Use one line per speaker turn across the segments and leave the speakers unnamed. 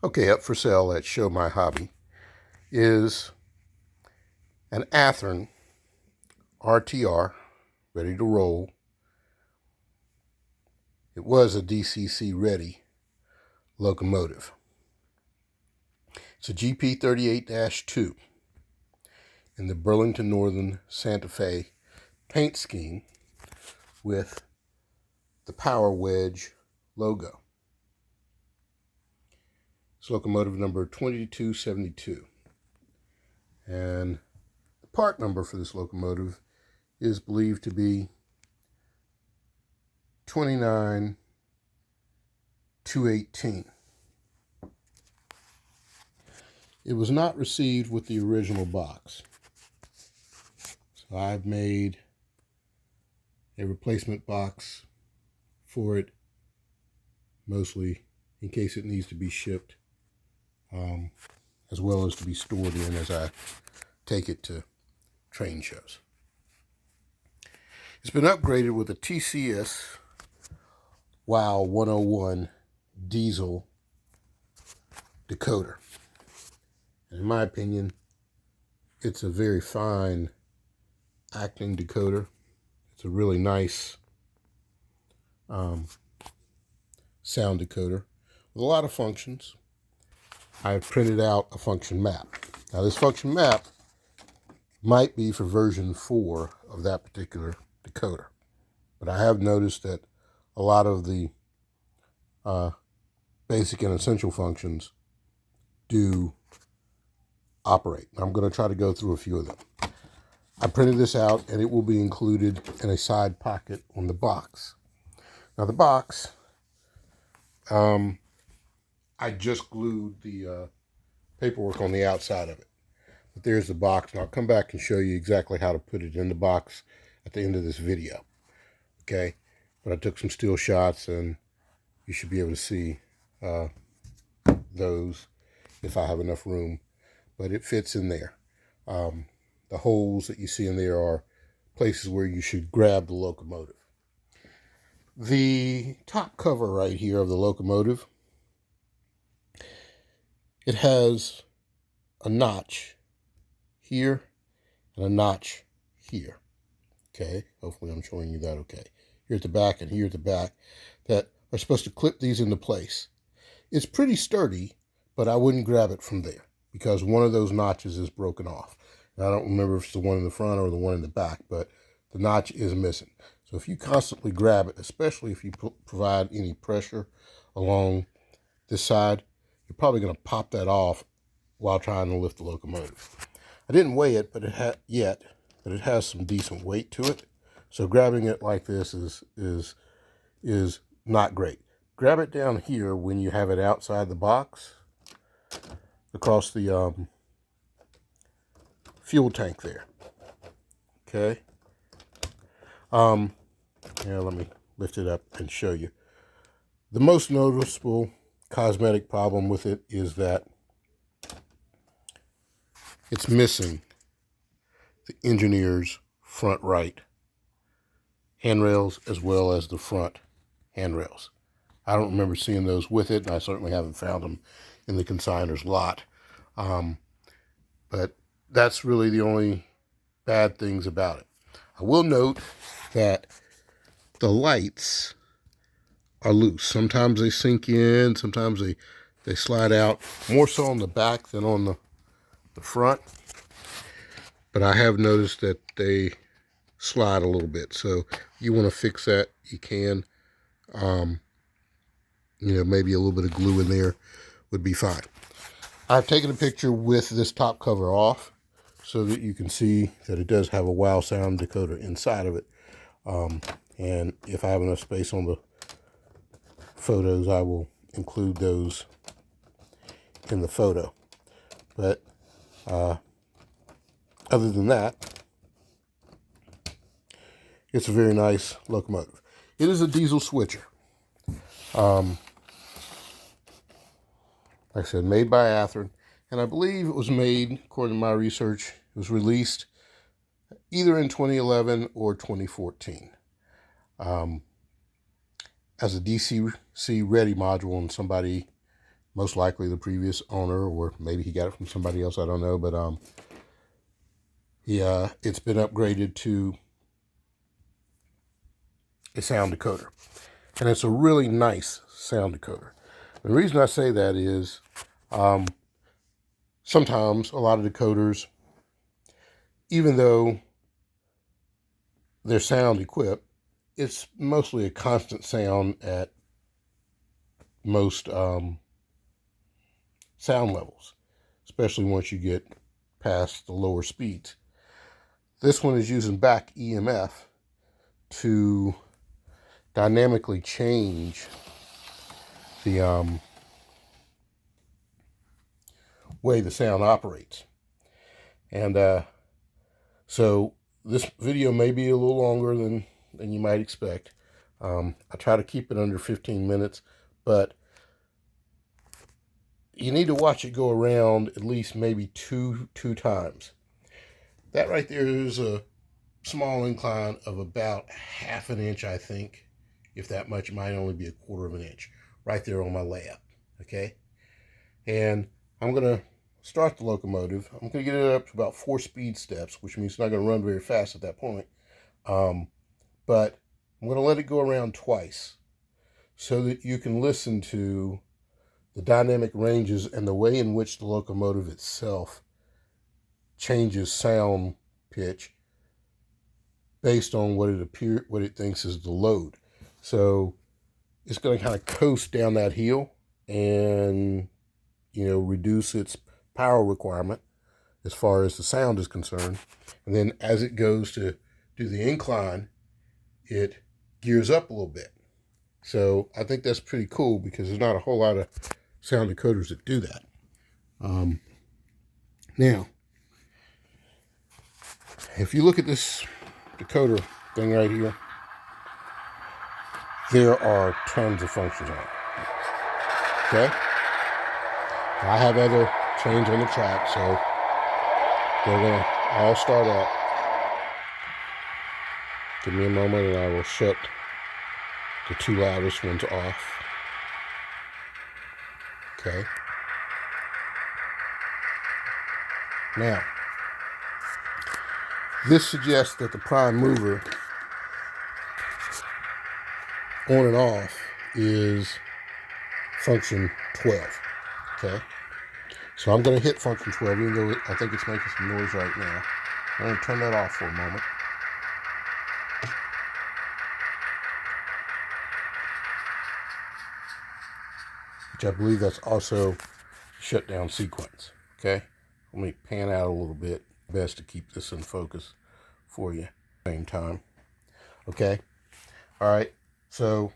Okay, up for sale at ShowMyHobby is an Athearn RTR, ready to roll. It was a DCC ready locomotive. It's a GP38-2 in the Burlington Northern Santa Fe paint scheme with the Power Wedge logo. It's locomotive number 2272. And the part number for this locomotive is believed to be 29218. It was not received with the original box, so I've made a replacement box for it, mostly in case it needs to be shipped, as well as to be stored in as I take it to train shows. It's been upgraded with a TCS WOW 101 diesel decoder. And in my opinion, it's a very fine acting decoder. It's a really nice sound decoder with a lot of functions. I've printed out a function map. Now this function map might be for version 4 of that particular decoder, but I have noticed that a lot of the basic and essential functions do operate. I'm going to try to go through a few of them. I printed this out and it will be included in a side pocket on the box. Now the box, I just glued the paperwork on the outside of it. But there's the box, and I'll come back and show you exactly how to put it in the box at the end of this video. Okay, but I took some still shots and you should be able to see those if I have enough room, but it fits in there. The holes that you see in there are places where you should grab the locomotive. The top cover right here of the locomotive, it has a notch here and a notch here. Okay, hopefully I'm showing you that okay. Here at the back and here at the back that are supposed to clip these into place. It's pretty sturdy, but I wouldn't grab it from there because one of those notches is broken off. And I don't remember if it's the one in the front or the one in the back, but the notch is missing. So if you constantly grab it, especially if you provide any pressure along this side, you're probably going to pop that off while trying to lift the locomotive. I didn't weigh it, but it has some decent weight to it. So grabbing it like this is not great. Grab it down here when you have it outside the box, across the fuel tank there. Okay. Yeah, let me lift it up and show you. The most noticeable cosmetic problem with it is that it's missing the engineer's front right handrails as well as the front handrails. I don't remember seeing those with it, and I certainly haven't found them in the consignor's lot. But that's really the only bad things about it. I will note that the lights are loose. Sometimes they sink in, sometimes they slide out, more so on the back than on the front. But I have noticed that they slide a little bit. So you want to fix that, you can. You know, maybe a little bit of glue in there would be fine. I've taken a picture with this top cover off so that you can see that it does have a WOW sound decoder inside of it. And if I have enough space on the photos, I will include those in the photo. But other than that, it's a very nice locomotive. It is a diesel switcher. Like I said, made by Athearn, and I believe it was made, according to my research, it was released either in 2011 or 2014 as a DCC ready module, and somebody most likely the previous owner, or maybe he got it from somebody else, I don't know, but it's been upgraded to a sound decoder. And it's a really nice sound decoder. The reason I say that is sometimes a lot of decoders, even though they're sound equipped, it's mostly a constant sound at most sound levels, especially once you get past the lower speeds. This one is using back EMF to dynamically change the way the sound operates. And so this video may be a little longer than you might expect. I try to keep it under 15 minutes, but you need to watch it go around at least maybe two times. That right there is a small incline of about ½ an inch, I think. If that much, it might only be ¼ of an inch. Right there on my layup, okay? And I'm going to start the locomotive. I'm going to get it up to about 4 speed steps, which means it's not going to run very fast at that point. But I'm going to let it go around twice so that you can listen to the dynamic ranges and the way in which the locomotive itself changes sound pitch based on what it thinks is the load. So it's going to kind of coast down that hill and, you know, reduce its power requirement as far as the sound is concerned. And then as it goes to do the incline, it gears up a little bit. So I think that's pretty cool because there's not a whole lot of sound decoders that do that. Now, if you look at this decoder thing right here, there are tons of functions on it. Okay? I have other trains on the track, so they're going to all start up. Give me a moment and I will shut the 2 loudest ones off. Okay. Now, this suggests that the prime mover on and off is function 12. Okay. So I'm going to hit function 12, even though I think it's making some noise right now. I'm going to turn that off for a moment. Which I believe that's also shutdown sequence. Okay. Let me pan out a little bit. Best to keep this in focus for you at the same time. Okay. All right. So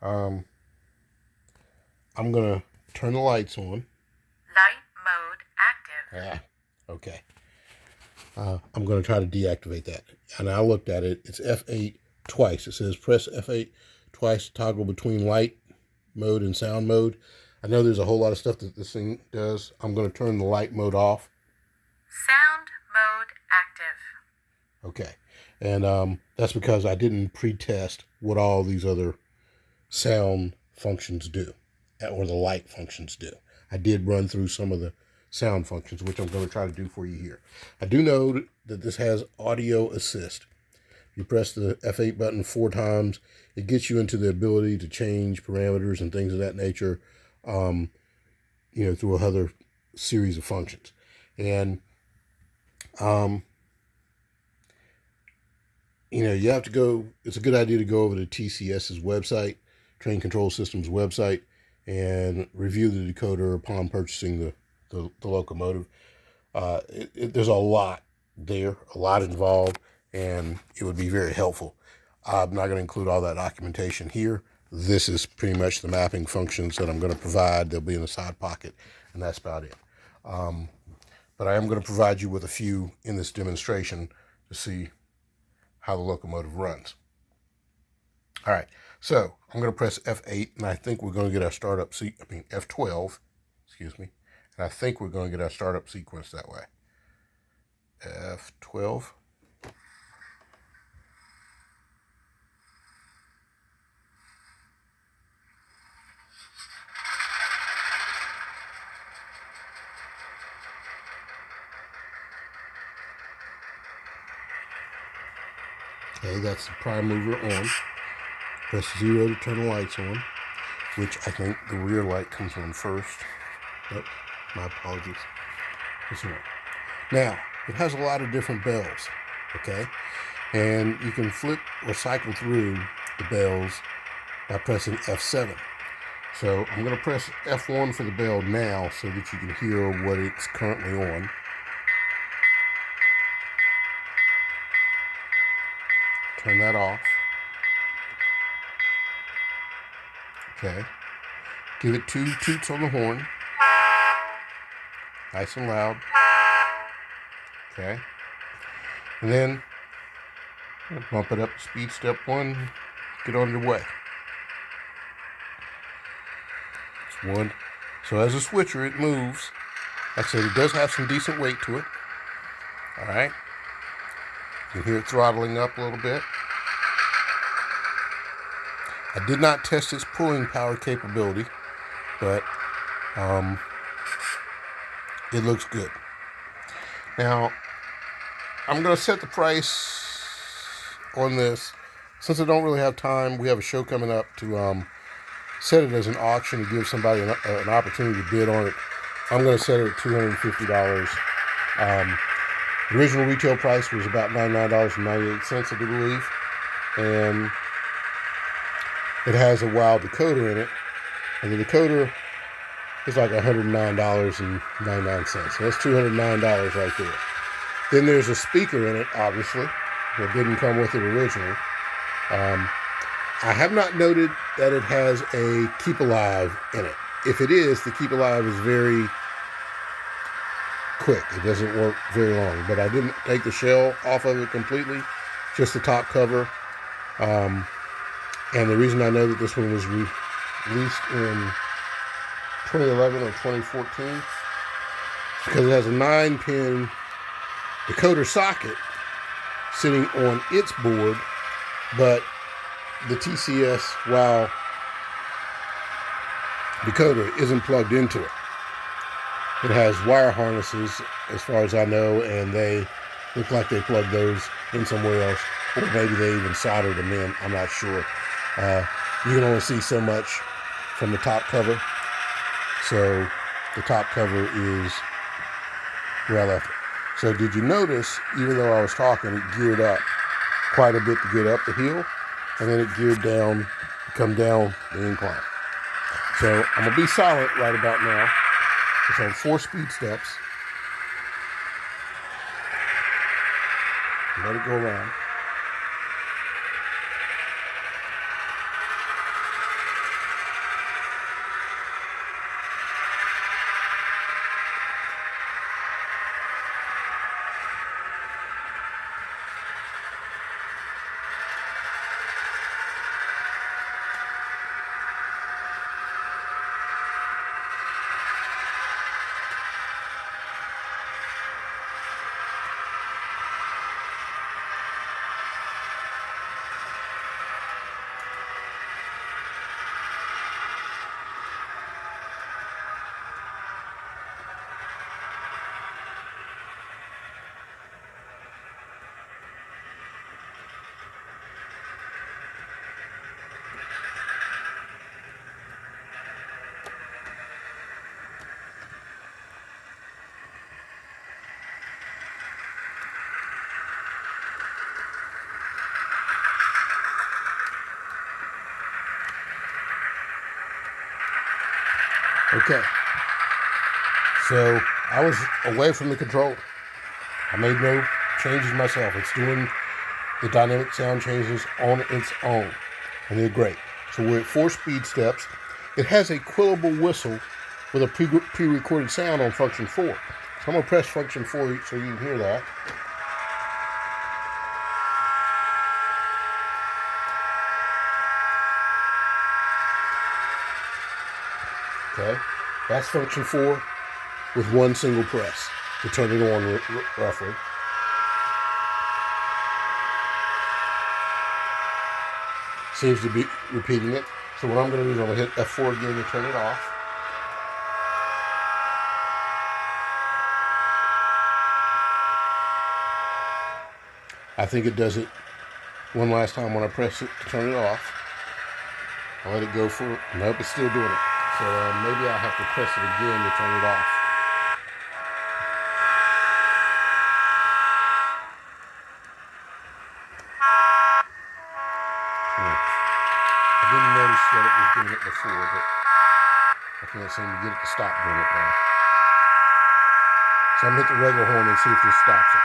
I'm going to turn the lights on.
Light mode active.
Yeah. Okay. I'm going to try to deactivate that. And I looked at it. It's F8 twice. It says press F8 twice to toggle between light mode and sound mode. I know there's a whole lot of stuff that this thing does. I'm going to turn the light mode off.
Sound mode active.
Okay. And that's because I didn't pre-test what all these other sound functions do, or the light functions do. I did run through some of the sound functions, which I'm going to try to do for you here. I do know that this has audio assist. You press the F8 button 4 times, it gets you into the ability to change parameters and things of that nature, you know, through another series of functions. And, you know, you have to go, it's a good idea to go over to TCS's website, Train Control Systems website, and review the decoder upon purchasing the locomotive. There's a lot there, a lot involved, and it would be very helpful. I'm not going to include all that documentation here. This is pretty much the mapping functions that I'm going to provide. They'll be in the side pocket, and that's about it. But I am going to provide you with a few in this demonstration to see how the locomotive runs. All right, so I'm going to press F8, and I think we're going to get our startup F12, excuse me, and I think we're going to get our startup sequence that way. F12. Okay, that's the prime mover on. Press 0 to turn the lights on, which I think the rear light comes on first. Nope, my apologies. This one. Now, it has a lot of different bells, okay? And you can flip or cycle through the bells by pressing F7. So I'm going to press F1 for the bell now so that you can hear what it's currently on. Turn that off. Okay. Give it 2 toots on the horn. Nice and loud. Okay. And then bump it up to speed step 1. Get on your way. It's 1. So as a switcher, it moves. Like I said, it does have some decent weight to it. Alright. You can hear it throttling up a little bit. I did not test its pulling power capability, but it looks good. Now, I'm going to set the price on this. Since I don't really have time, we have a show coming up to set it as an auction to give somebody an opportunity to bid on it. I'm going to set it at $250. The original retail price was about $99.98, I do believe. And it has a WOW decoder in it. And the decoder is like $109.99. So that's $209 right there. Then there's a speaker in it, obviously. That didn't come with it originally. I have not noted that it has a Keep Alive in it. If it is, the Keep Alive is very quick. It doesn't work very long. But I didn't take the shell off of it completely, just the top cover. And the reason I know that this one was released in 2011 or 2014 is because it has a 9-pin decoder socket sitting on its board, but the TCS WOW decoder isn't plugged into it. It has wire harnesses, as far as I know, and they look like they plugged those in somewhere else, or maybe they even soldered them in. I'm not sure. You can only see so much from the top cover, so the top cover is where I left it. So did you notice, even though I was talking, it geared up quite a bit to get up the hill, and then it geared down to come down the incline. So I'm going to be silent right about now. It's on 4 speed steps. Let it go around. Okay, so I was away from the controller. I made no changes myself. It's doing the dynamic sound changes on its own, and they're great. So we're at 4 speed steps. It has a quillable whistle with a pre-recorded sound on function 4. So I'm going to press function 4 so you can hear that. Okay, that's function 4 with 1 single press to turn it on roughly. Seems to be repeating it. So what I'm going to do is I'm going to hit F4 again to turn it off. I think it does it one last time when I press it to turn it off. I'll let it go for, nope, it's still doing it. So maybe I'll have to press it again to turn it off. I didn't notice that it was doing it before, but I can't seem to get it to stop doing it now. So I'm going to hit the regular horn and see if this stops it.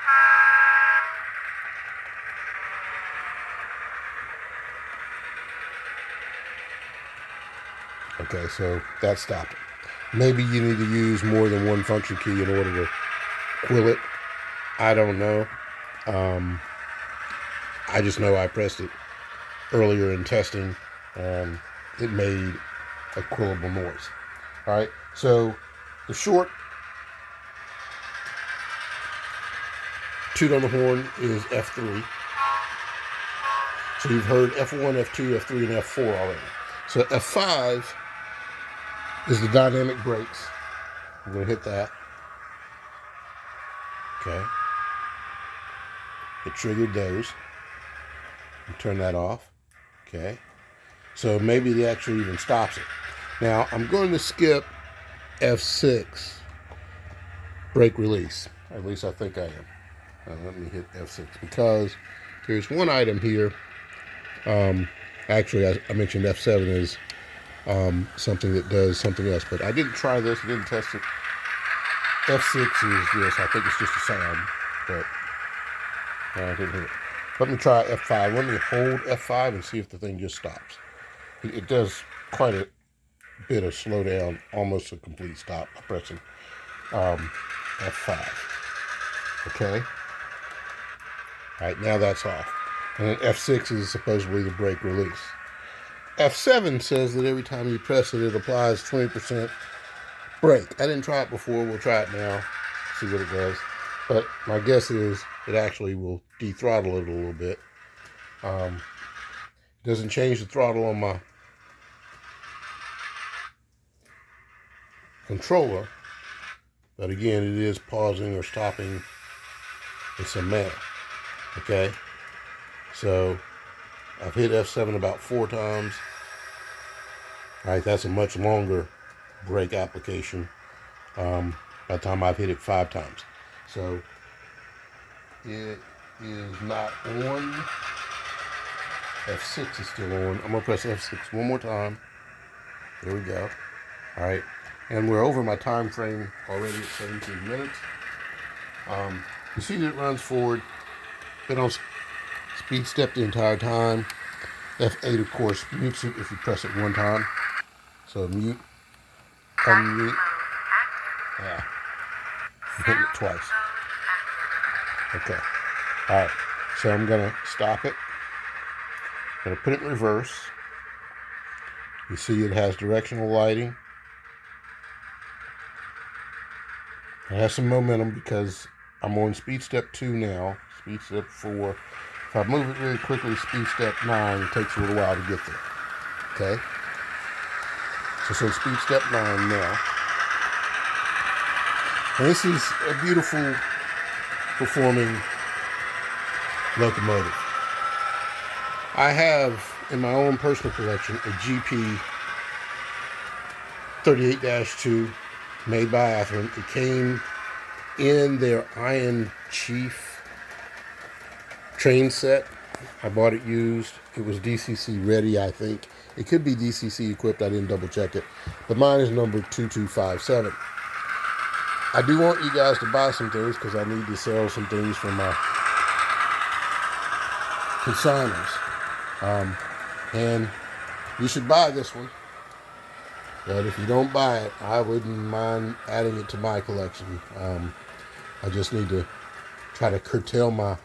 Okay, so that stopped it. Maybe you need to use more than one function key in order to quill it. I don't know. I just know I pressed it earlier in testing and it made a quillable noise. All right, so the short toot on the horn is F3. So you've heard F1, F2, F3, and F4 already. So F5 is the dynamic brakes. I'm going to hit that. Okay. It triggered those. Turn that off. Okay. So maybe it actually even stops it. Now I'm going to skip F6 brake release. At least I think I am. Let me hit F6 because there's one item here. Actually, I mentioned F7 is something that does something else, but I didn't try this. I didn't test it. F6 is this. I think it's just a sound, but I didn't hear it. Let me try F5. Let me hold F5 and see if the thing just stops. It does quite a bit of slowdown, almost a complete stop by pressing F5. Okay. All right, now that's off. And then F6 is supposedly the brake release. F7 says that every time you press it, it applies 20% brake. I didn't try it before. We'll try it now, see what it does. But my guess is it actually will de-throttle it a little bit. Doesn't change the throttle on my controller. But again, it is pausing or stopping in some manner. Okay? So I've hit F7 about 4 times. All right, that's a much longer brake application by the time I've hit it 5 times. So it is not on. F6 is still on. I'm going to press F6 one more time. There we go. All right, and we're over my time frame already at 17 minutes. You see that it runs forward. Been on speed step the entire time. F8, of course, mutes it if you press it one time. So mute, unmute. Yeah, I'm hitting it twice. Okay. All right. So I'm going to stop it. I'm going to put it in reverse. You see it has directional lighting. It has some momentum because I'm on speed step 2 now. Speed step 4. If I move it really quickly, speed step 9, it takes a little while to get there. Okay? So speed step 9 now. And this is a beautiful performing locomotive. I have in my own personal collection a GP38-2 made by Athearn. It came in their Iron Chief train set. I bought it used. It was DCC ready, I think. It could be DCC equipped. I didn't double check it. But mine is number 2257. I do want you guys to buy some things because I need to sell some things for my consigners. And you should buy this one. But if you don't buy it, I wouldn't mind adding it to my collection. I just need to try to curtail my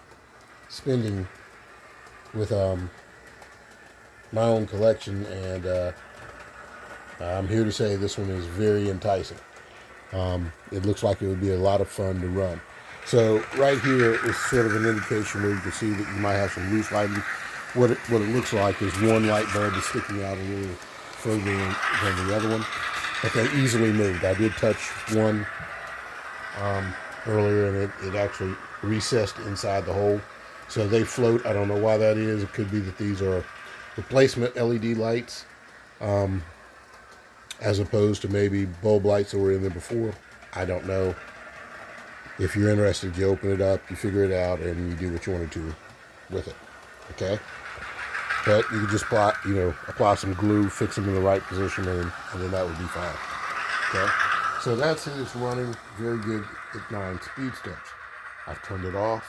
spending with my own collection, and I'm here to say this one is very enticing. It looks like it would be a lot of fun to run. So right here is sort of an indication where you can see that you might have some loose lighting. What it looks like is one light bulb is sticking out a little further than the other one, but they're easily moved. I did touch one earlier, and it actually recessed inside the hole. So they float. I don't know why that is. It could be that these are replacement LED lights, as opposed to maybe bulb lights that were in there before. I don't know. If you're interested, you open it up, you figure it out, and you do what you want to do with it. Okay? But you can just apply some glue, fix them in the right position, and then that would be fine. Okay? So that's it. It's running very good at 9 speed steps. I've turned it off.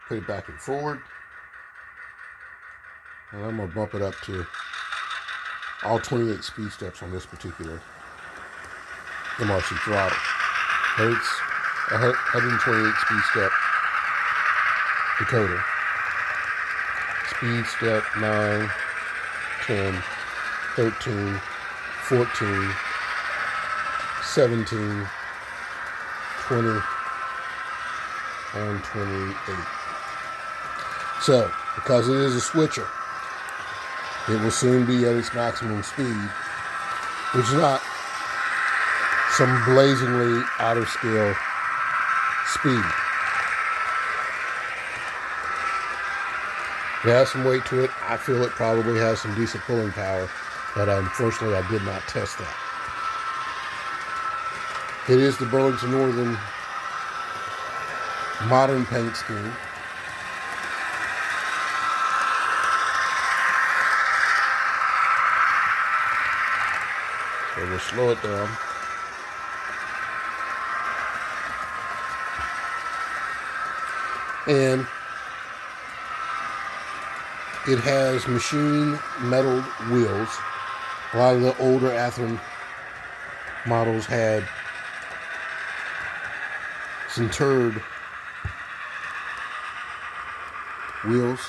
Put it back and forward. And I'm going to bump it up to all 28 speed steps on this particular MRC throttle. But it's a 128 speed step decoder. Speed step 9, 10, 13, 14, 17, 20, and 28. So, because it is a switcher, it will soon be at its maximum speed, which is not some blazingly out of scale speed. It has some weight to it. I feel it probably has some decent pulling power, but unfortunately I did not test that. It is the Burlington Northern modern paint scheme. So we'll slow it down. And it has machine metal wheels. A lot of the older Athearn models had sintered wheels.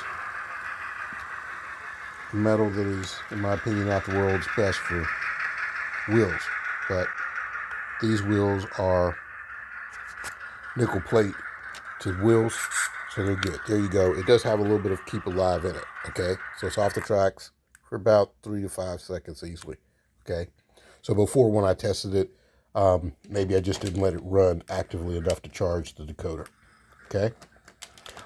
Metal that is, in my opinion, not the world's best for wheels. But these wheels are nickel plate to wheels, so they're good. There you go. It does have a little bit of keep alive in it, okay? So it's off the tracks for about 3 to 5 seconds easily, okay? So before, when I tested it, maybe I just didn't let it run actively enough to charge the decoder, okay?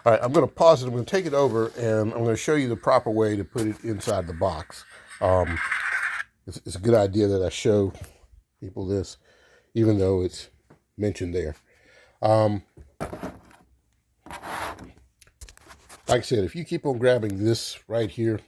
All right, I'm going to pause it. I'm going to take it over, and I'm going to show you the proper way to put it inside the box. It's a good idea that I show people this, even though it's mentioned there. Like I said, if you keep on grabbing this right here,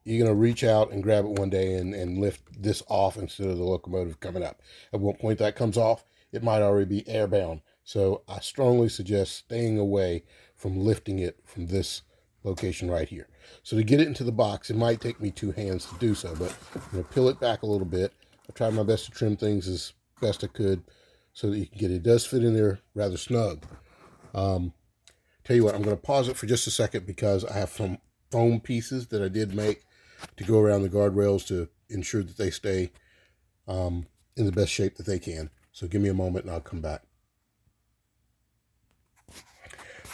you're going to reach out and grab it one day and lift this off instead of the locomotive coming up. At one point that comes off, it might already be airbound. So I strongly suggest staying away from lifting it from this location right here. So to get it into the box, it might take me 2 hands to do so, but I'm going to peel it back a little bit. I tried my best to trim things as best I could so that you can get it. It does fit in there rather snug. Tell you what, I'm going to pause it for just a second because I have some foam pieces that I did make to go around the guardrails to ensure that they stay in the best shape that they can. So give me a moment and I'll come back.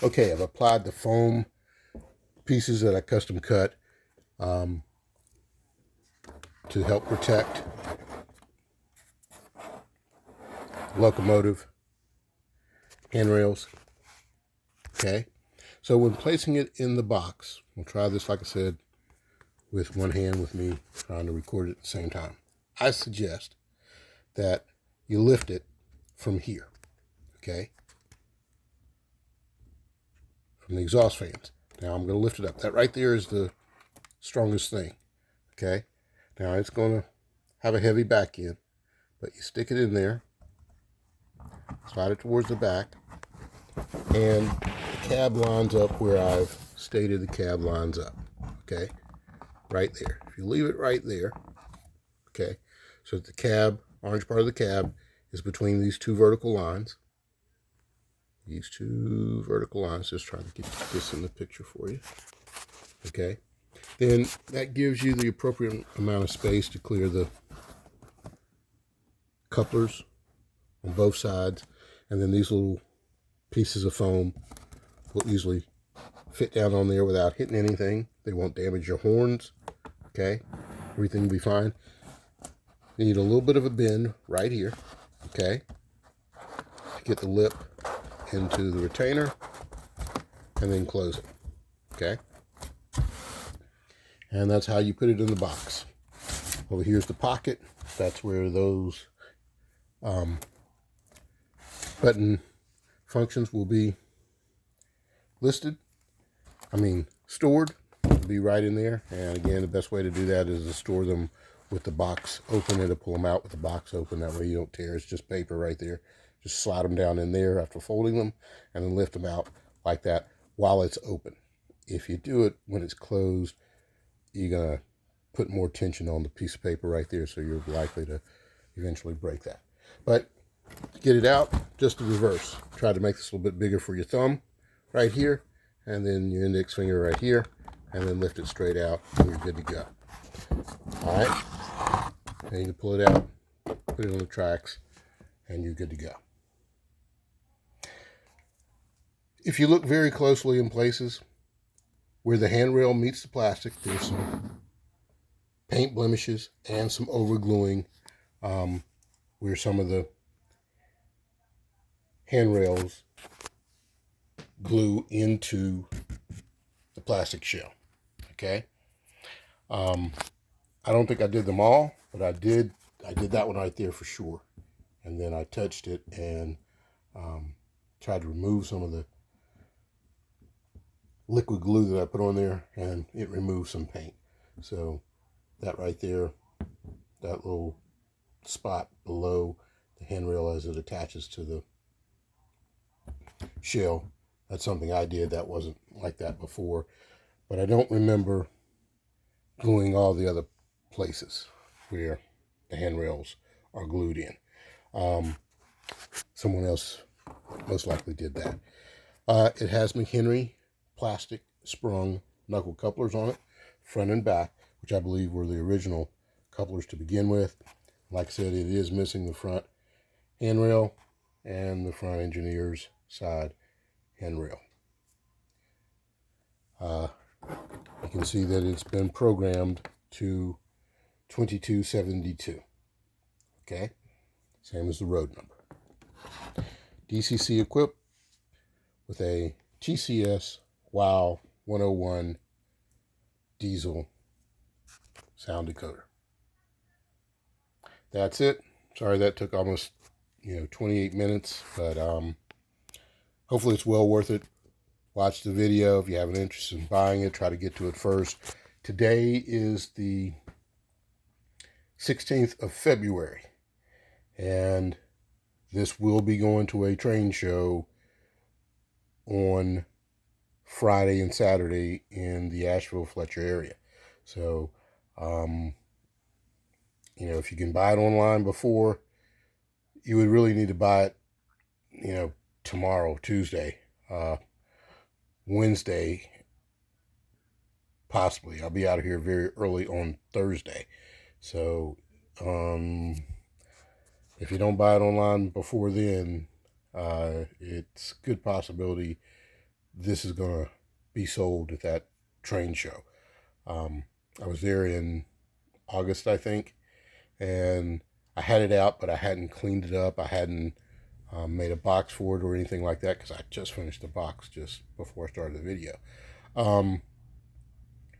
Okay, I've applied the foam pieces that I custom cut to help protect locomotive handrails. Okay, so when placing it in the box, we'll try this, like I said, with one hand, with me trying to record it at the same time. I suggest that you lift it from here, okay, from the exhaust fans. Now I'm going to lift it up. That right there is the strongest thing, okay. Now it's going to have a heavy back end, but you stick it in there, slide it towards the back, and the cab lines up where I've stated the cab lines up, okay, right there. If you leave it right there, okay, so that the cab, orange part of the cab, is between these 2 vertical lines. These 2 vertical lines, just trying to get this in the picture for you, okay. Then that gives you the appropriate amount of space to clear the couplers on both sides, and then these little pieces of foam will easily fit down on there without hitting anything. They won't damage your horns, okay? Everything will be fine. You need a little bit of a bend right here, okay, to get the lip into the retainer and then close it. Okay? And that's how you put it in the box. Over here's the pocket. That's where those button functions will be stored. It'll be right in there. And again, the best way to do that is to store them with the box open and to pull them out with the box open. That way you don't tear. It's just paper right there. Just slide them down in there after folding them and then lift them out like that while it's open. If you do it when it's closed, you're going to put more tension on the piece of paper right there, so you're likely to eventually break that. But to get it out, just the reverse. Try to make this a little bit bigger for your thumb right here, and then your index finger right here, and then lift it straight out, and you're good to go. All right, and you can pull it out, put it on the tracks, and you're good to go. If you look very closely in places where the handrail meets the plastic, there's some paint blemishes and some overgluing where some of the handrails glue into the plastic shell. Okay. I don't think I did them all, but I did that one right there for sure. And then I touched it and tried to remove some of the liquid glue that I put on there, and it removed some paint. So that right there, that little spot below the handrail as it attaches to the shell, that's something I did. That wasn't like that before, but I don't remember gluing all the other places where the handrails are glued in. Someone else most likely did that. It has McHenry plastic sprung knuckle couplers on it, front and back, which I believe were the original couplers to begin with. Like I said, it is missing the front handrail and the front engineer's side handrail. You can see that it's been programmed to 2272. Okay, same as the road number. DCC equipped with a TCS WOW 101 diesel sound decoder. That's it. Sorry that took almost 28 minutes, but hopefully it's well worth it. Watch the video if you have an interest in buying it. Try to get to it first. Today is the 16th of February, and this will be going to a train show on Friday and Saturday in the Asheville-Fletcher area. So, if you can buy it online before, you would really need to buy it, tomorrow, Tuesday, Wednesday, possibly. I'll be out of here very early on Thursday. So, if you don't buy it online before then, it's a good possibility this is going to be sold at that train show. I was there in August, I think, and I had it out, but I hadn't cleaned it up. I hadn't made a box for it or anything like that, because I just finished the box just before I started the video, or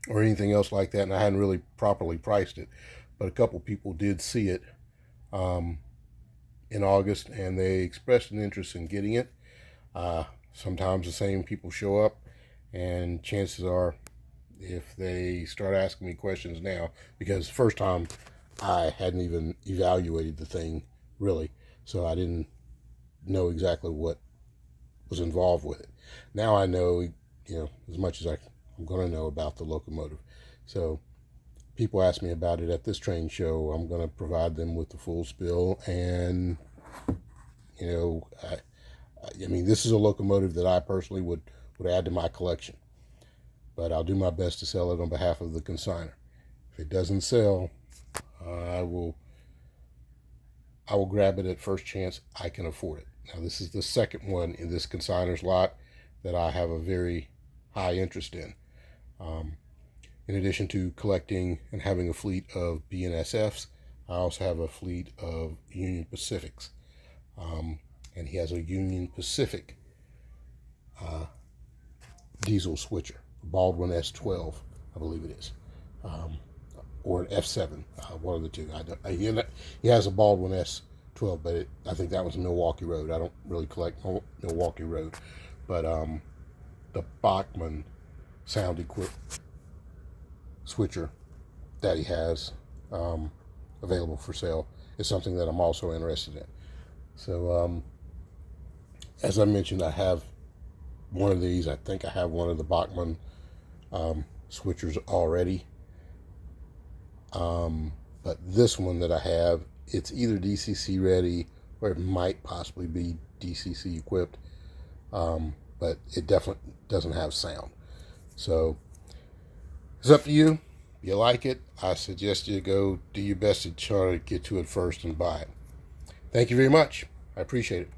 anything else like that, and I hadn't really properly priced it. But a couple people did see it in August, and they expressed an interest in getting it. Sometimes the same people show up, and chances are, if they start asking me questions now, because first time I hadn't even evaluated the thing really, so I didn't know exactly what was involved with it. Now I know, as much as I'm going to know about the Locomotive. So people ask me about it at this train show, I'm going to provide them with the full spill. And, this is a Locomotive that I personally would add to my collection. But I'll do my best to sell it on behalf of the consignor. If it doesn't sell, I will grab it at first chance I can afford it. Now, this is the second one in this consignor's lot that I have a very high interest in. In addition to collecting and having a fleet of BNSFs, I also have a fleet of Union Pacifics. And he has a Union Pacific diesel switcher, Baldwin S12, I believe it is, or an F7, one of the two. He has a Baldwin S12, but I think that was Milwaukee Road. I don't really collect Milwaukee Road, but the Bachmann sound equipped switcher that he has available for sale is something that I'm also interested in. So as I mentioned, I have one of these. I think I have one of the Bachmann switchers already, but this one that I have, it's either DCC ready or it might possibly be DCC equipped, but it definitely doesn't have sound. So it's up to you. If you like it, I suggest you go do your best to try to get to it first and buy it. Thank you very much. I appreciate it.